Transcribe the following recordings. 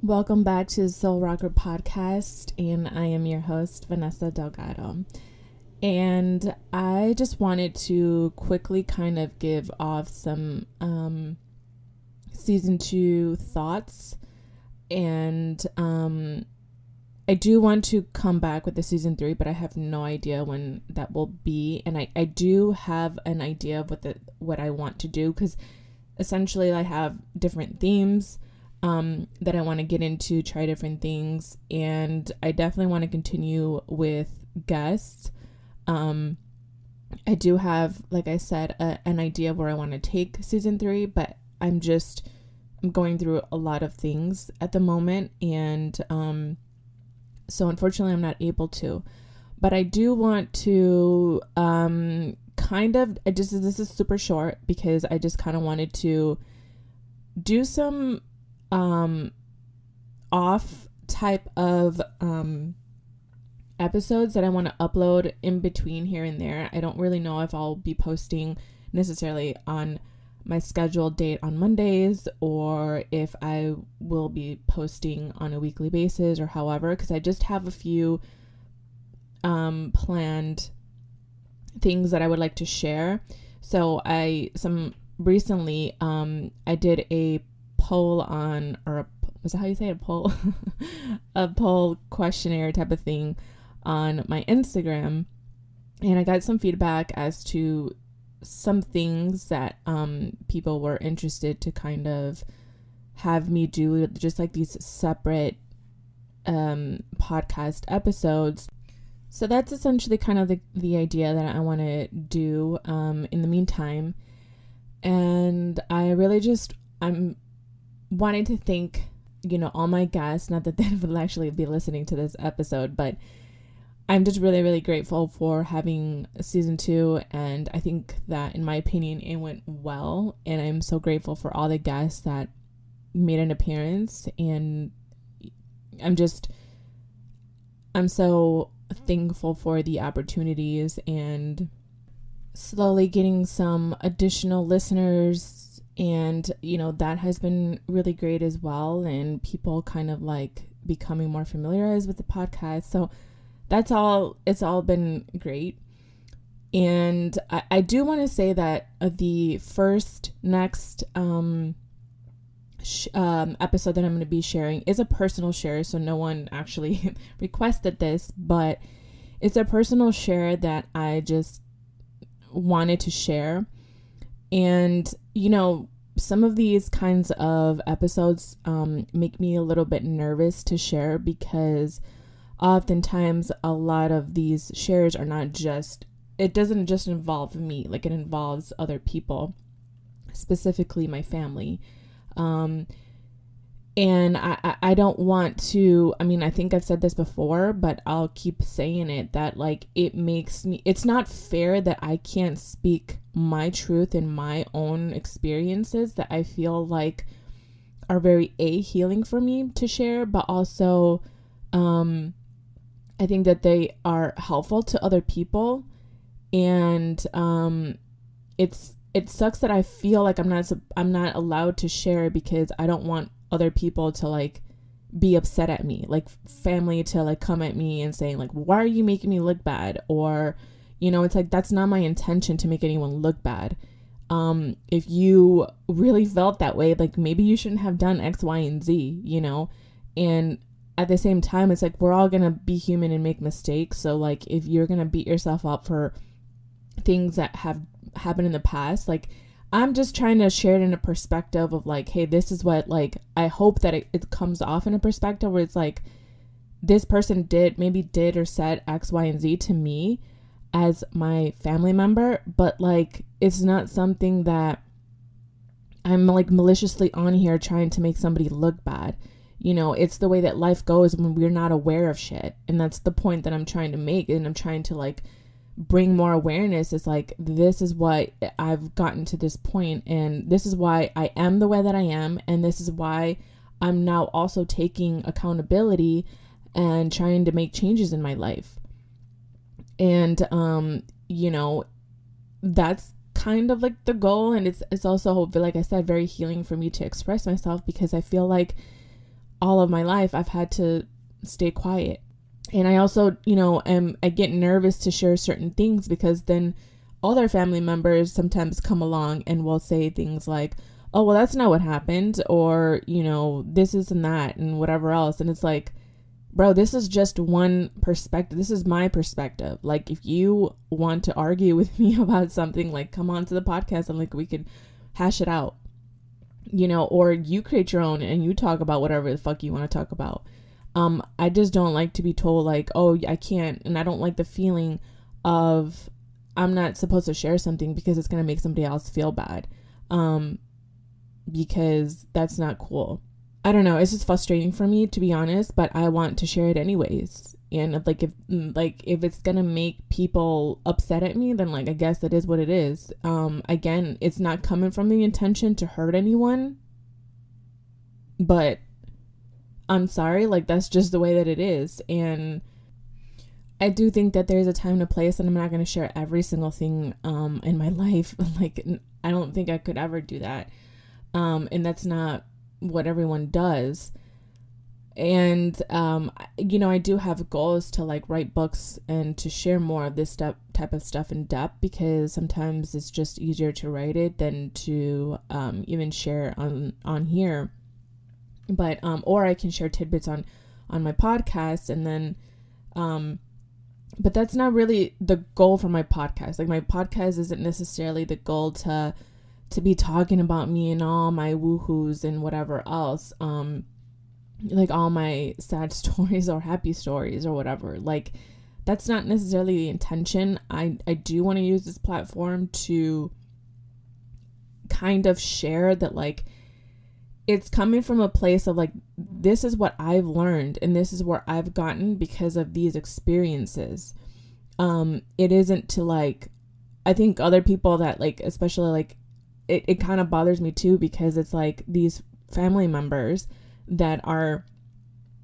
Welcome back to the Soulrocker podcast, and I am your host, Vanessa Delgado. And I just wanted to quickly kind of give off some season 2 thoughts, and I do want to come back with the season 3, but I have no idea when that will be. And I do have an idea of what I want to do, because essentially I have different themes that I want to get into, try different things, and I definitely want to continue with guests. I do have, like I said, an idea of where I want to take season 3, but I'm going through a lot of things at the moment, and so unfortunately I'm not able to. But I do want to this is super short, because I just kind of wanted to do some off type of episodes that I want to upload in between here and there. I don't really know if I'll be posting necessarily on my scheduled date on Mondays, or if I will be posting on a weekly basis, or however, because I just have a few planned things that I would like to share. So recently I did a poll on, was that how you say it, poll? A poll questionnaire type of thing on my Instagram, and I got some feedback as to some things that people were interested to kind of have me do, just like these separate podcast episodes. So that's essentially kind of the idea that I want to do in the meantime. And I'm wanting to thank, all my guests, not that they will actually be listening to this episode, but I'm just really, really grateful for having season 2. And I think that, in my opinion, it went well. And I'm so grateful for all the guests that made an appearance. And I'm so thankful for the opportunities, and slowly getting some additional listeners, and that has been really great as well, and people kind of like becoming more familiarized with the podcast. So it's all been great. And I do want to say that the next episode that I'm going to be sharing is a personal share, so no one actually requested this, but it's a personal share that I just wanted to share. And some of these kinds of episodes make me a little bit nervous to share, because oftentimes a lot of these shares are it doesn't just involve me, like it involves other people, specifically my family. And I don't want to, I think I've said this before, but I'll keep saying it, that like it's not fair that I can't speak my truth and my own experiences that I feel like are very healing for me to share, but also I think that they are helpful to other people. And it sucks that I feel like I'm not allowed to share, because I don't want other people to like be upset at me, like family to like come at me and saying like, why are you making me look bad? Or it's like, that's not my intention to make anyone look bad. If you really felt that way, like maybe you shouldn't have done X, Y, and Z, and at the same time, it's like, we're all gonna be human and make mistakes. So like, if you're gonna beat yourself up for things that have happened in the past, like, I'm just trying to share it in a perspective of like, hey, this is what, like, I hope that it comes off in a perspective where it's like, this person did or said X, Y, and Z to me as my family member, but like, it's not something that I'm like maliciously on here trying to make somebody look bad. It's the way that life goes when we're not aware of shit. And that's the point that I'm trying to make. And I'm trying to like bring more awareness. It's like, this is what I've gotten to this point, and this is why I am the way that I am, and this is why I'm now also taking accountability and trying to make changes in my life. And that's kind of like the goal. And it's also, like I said, very healing for me to express myself, because I feel like all of my life, I've had to stay quiet. And I also, I get nervous to share certain things because then other family members sometimes come along and will say things like, oh, well, that's not what happened, or, this isn't that, and whatever else. And it's like, bro, this is just one perspective. This is my perspective. Like, if you want to argue with me about something, like, come on to the podcast and like we could hash it out, or you create your own and you talk about whatever the fuck you want to talk about. I just don't like to be told like, oh, I can't. And I don't like the feeling of I'm not supposed to share something because it's going to make somebody else feel bad. Because that's not cool. I don't know. It's just frustrating for me, to be honest, but I want to share it anyways. And if it's going to make people upset at me, then like, I guess that is what it is. Again, it's not coming from the intention to hurt anyone, but I'm sorry, like that's just the way that it is. And I do think that there's a time and a place, and I'm not going to share every single thing in my life. Like, I don't think I could ever do that. And that's not what everyone does. And I do have goals to like write books and to share more of this type of stuff in depth, because sometimes it's just easier to write it than to even share on here. But or I can share tidbits on my podcast, and then but that's not really the goal for my podcast. Like, my podcast isn't necessarily the goal to be talking about me and all my woohoos and whatever else, like all my sad stories or happy stories or whatever. Like, that's not necessarily the intention. I do want to use this platform to kind of share that, like, it's coming from a place of like, this is what I've learned and this is where I've gotten because of these experiences. It isn't to like, I think other people that like, especially like, it kind of bothers me too, because it's like these family members that are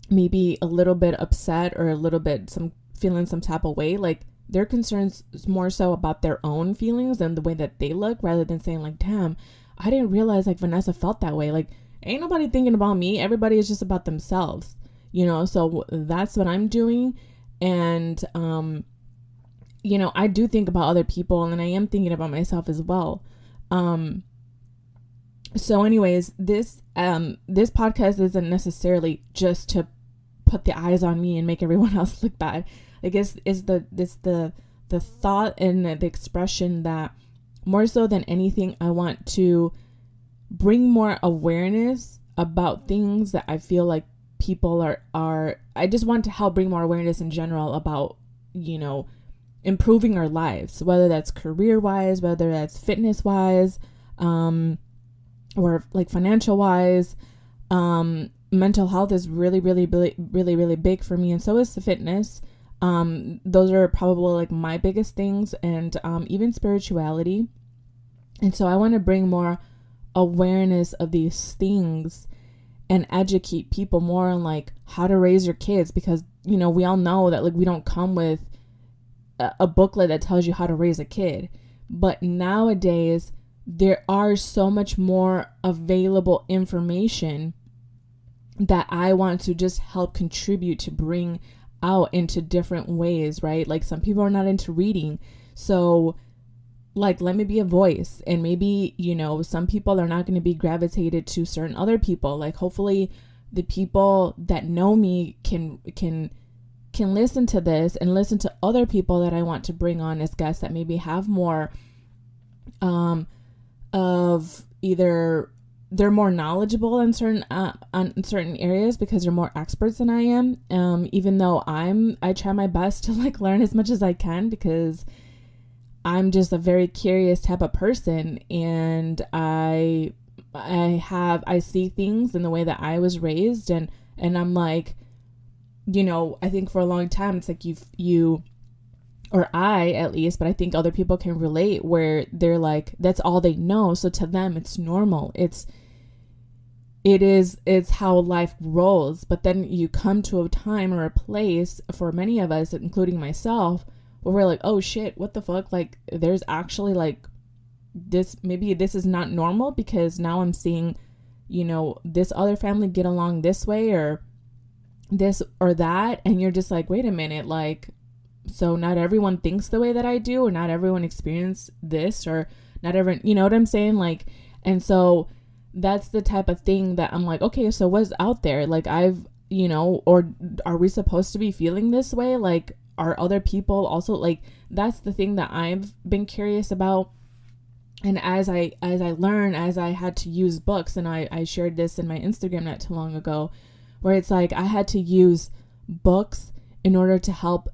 maybe a little bit upset or a little bit feeling some type of way, like their concerns is more so about their own feelings and the way that they look, rather than saying like, damn, I didn't realize like Vanessa felt that way. Like, ain't nobody thinking about me. Everybody is just about themselves, so that's what I'm doing. And I do think about other people, and I am thinking about myself as well. So anyways, this podcast isn't necessarily just to put the eyes on me and make everyone else look bad. I guess is the thought and the expression that more so than anything, I want to bring more awareness about things that I feel like people are I just want to help bring more awareness in general about, improving our lives, whether that's career wise, whether that's fitness wise, or like financial wise. Mental health is really, really, really, really, really big for me. And so is the fitness. Those are probably like my biggest things, and even spirituality. And so I want to bring more awareness of these things and educate people more on like how to raise your kids, because, we all know that like we don't come with a booklet that tells you how to raise a kid. But nowadays there are so much more available information that I want to just help contribute to bring out into different ways, right? Like, some people are not into reading, so like, let me be a voice. And maybe, some people are not going to be gravitated to certain other people. Like, hopefully the people that know me can listen to this and listen to other people that I want to bring on as guests that maybe have more of either they're more knowledgeable in certain areas because they're more experts than I am. Even though I try my best to like learn as much as I can, because I'm just a very curious type of person, and I see things in the way that I was raised, and I'm like, I think for a long time it's like you or I, at least, but I think other people can relate, where they're like, that's all they know, so to them it's normal. It's how life rolls. But then you come to a time or a place, for many of us, including myself, where we're like, oh shit, what the fuck? Like, there's actually like this, maybe this is not normal, because now I'm seeing this other family get along this way or this or that. And you're just like, wait a minute, like, so not everyone thinks the way that I do, or not everyone experience this, or not everyone, you know what I'm saying? Like, and so that's the type of thing that I'm like, okay, so what's out there? Like or are we supposed to be feeling this way? Like, are other people also like, that's the thing that I've been curious about. And as I learn, as I had to use books, and I shared this in my Instagram not too long ago, where it's like I had to use books in order to help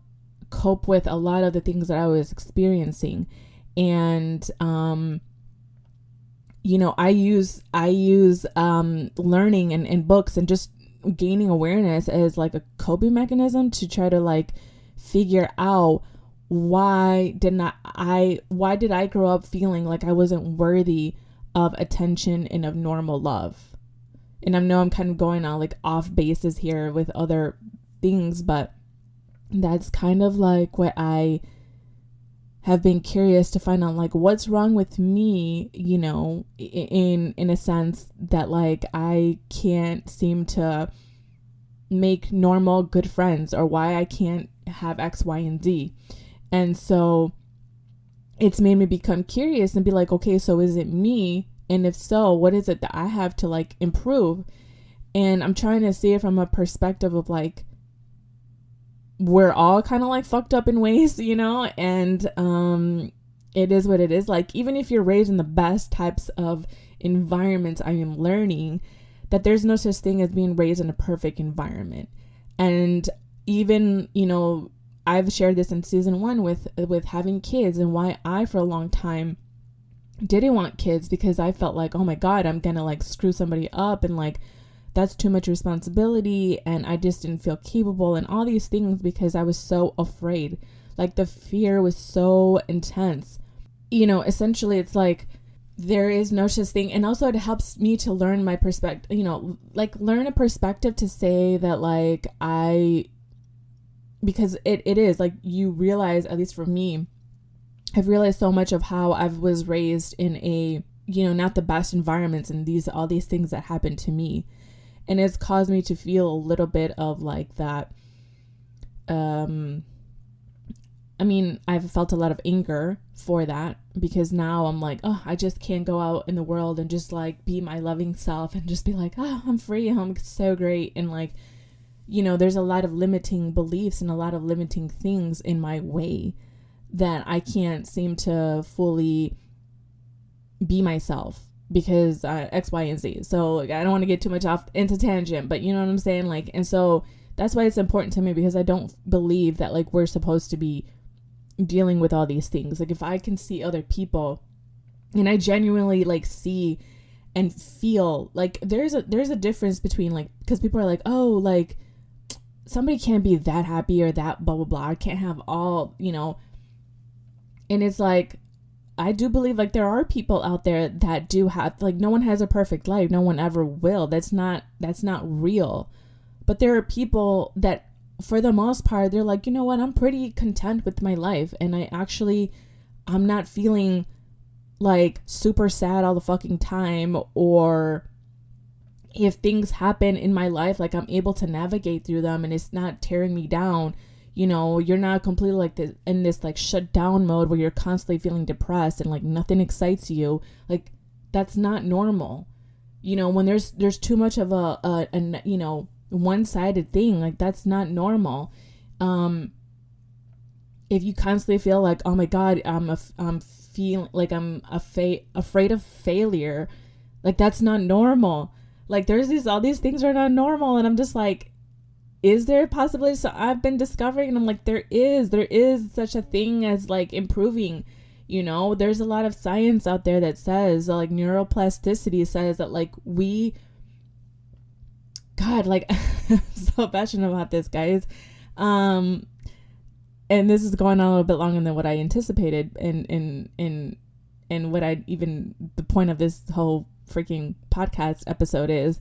cope with a lot of the things that I was experiencing. And I use learning and books and just gaining awareness as like a coping mechanism to try to like figure out why did I grow up feeling like I wasn't worthy of attention and of normal love. And I know I'm kind of going on like off bases here with other things, but that's kind of like what I have been curious to find out, like, what's wrong with me, in a sense that like I can't seem to make normal good friends, or why I can't have X, Y, and Z. And so it's made me become curious and be like, okay, so is it me? And if so, what is it that I have to like improve? And I'm trying to see it from a perspective of like, we're all kind of like fucked up in ways, and it is what it is. Like, even if you're raised in the best types of environments, I am learning that there's no such thing as being raised in a perfect environment. And even, I've shared this in season 1 with having kids, and why I, for a long time, didn't want kids, because I felt like, oh my God, I'm gonna like screw somebody up, and like, that's too much responsibility, and I just didn't feel capable, and all these things, because I was so afraid. Like, the fear was so intense. Essentially it's like there is no such thing. And also it helps me to learn my perspective, like learn a perspective to say that like because it is like, you realize, at least for me, I've realized so much of how I was raised in a, not the best environments, and all these things that happened to me. And it's caused me to feel a little bit of like that. I've felt a lot of anger for that, because now I'm like, oh, I just can't go out in the world and just like be my loving self and just be like, oh, I'm free, I'm so great. And like, there's a lot of limiting beliefs and a lot of limiting things in my way that I can't seem to fully be myself, because X, Y, and Z. So like, I don't want to get too much off into tangent, but you know what I'm saying? Like, and so that's why it's important to me, because I don't believe that like we're supposed to be dealing with all these things. Like, if I can see other people, and I genuinely like see and feel like there's a difference between like, because people are like, oh, like somebody can't be that happy or that blah blah blah, I can't have all, and it's like, I do believe like there are people out there that do have, like, no one has a perfect life, no one ever will, that's not real. But there are people that, for the most part, they're like, you know what, I'm pretty content with my life, and I'm not feeling like super sad all the fucking time, or if things happen in my life, like I'm able to navigate through them and it's not tearing me down. You're not completely like this in this like shut down mode where you're constantly feeling depressed and like nothing excites you. Like, that's not normal. When there's too much of a one-sided thing, like that's not normal. If you constantly feel like, oh my God, I'm feeling like I'm afraid of failure, like that's not normal. Like, there's all these things are not normal, and I'm just like, is there a possibility? So I've been discovering, and I'm like, there is such a thing as like improving. There's a lot of science out there that says, like, neuroplasticity says that like God, like I'm so passionate about this, guys. And this is going on a little bit longer than what I anticipated, and what the point of this whole freaking podcast episode is.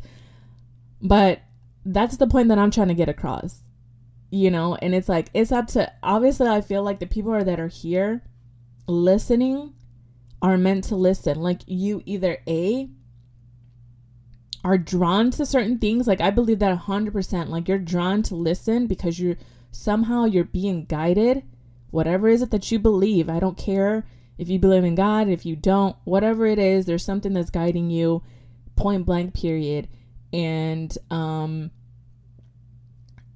But that's the point that I'm trying to get across, and it's like, it's up to, obviously I feel like the people that are here listening are meant to listen. Like, you either A, are drawn to certain things, like I believe that 100%, like you're drawn to listen because you're being guided, whatever is it that you believe. I don't care if you believe in God, if you don't, whatever it is, there's something that's guiding you, point blank, period. And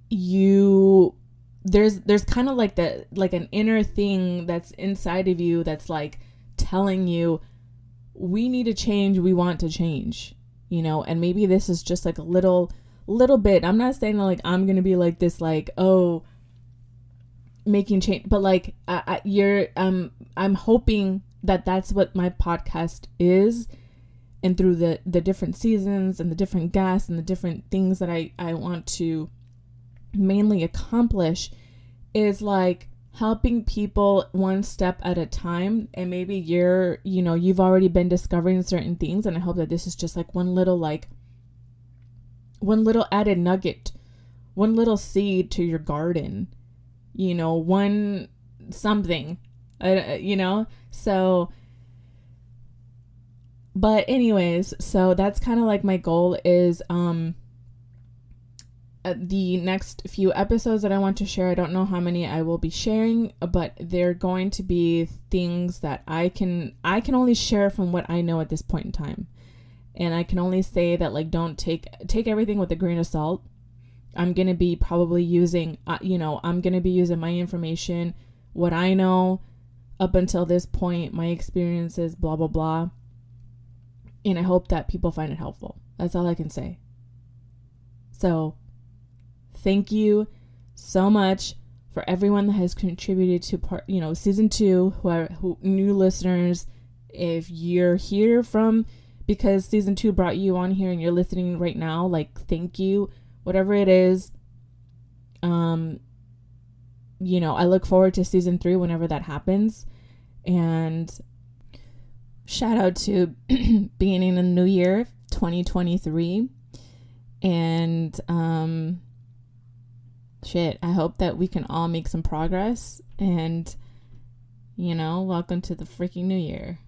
there's kind of like an inner thing that's inside of you that's like telling you, we need to change, we want to change, and maybe this is just like a little bit. I'm not saying that like I'm gonna be like this, like, oh, making change, but like I'm hoping that that's what my podcast is, and through the different seasons and the different guests and the different things that I want to mainly accomplish is like helping people one step at a time. And maybe you've already been discovering certain things, and I hope that this is just like one little added nugget, one little seed to your garden, one something, so, but anyways, so that's kind of like my goal is, the next few episodes that I want to share. I don't know how many I will be sharing, but they're going to be things that I can only share from what I know at this point in time. And I can only say that, like, don't take everything with a grain of salt. I'm going to be probably using, I'm going to be using my information, what I know up until this point, my experiences, blah, blah, blah. And I hope that people find it helpful. That's all I can say. So, thank you so much for everyone that has contributed to season 2, who new listeners. If you're here because season 2 brought you on here and you're listening right now, like, thank you, whatever it is. I look forward to season 3 whenever that happens. And shout out to beginning the new year, 2023. And, I hope that we can all make some progress, and, welcome to the freaking new year.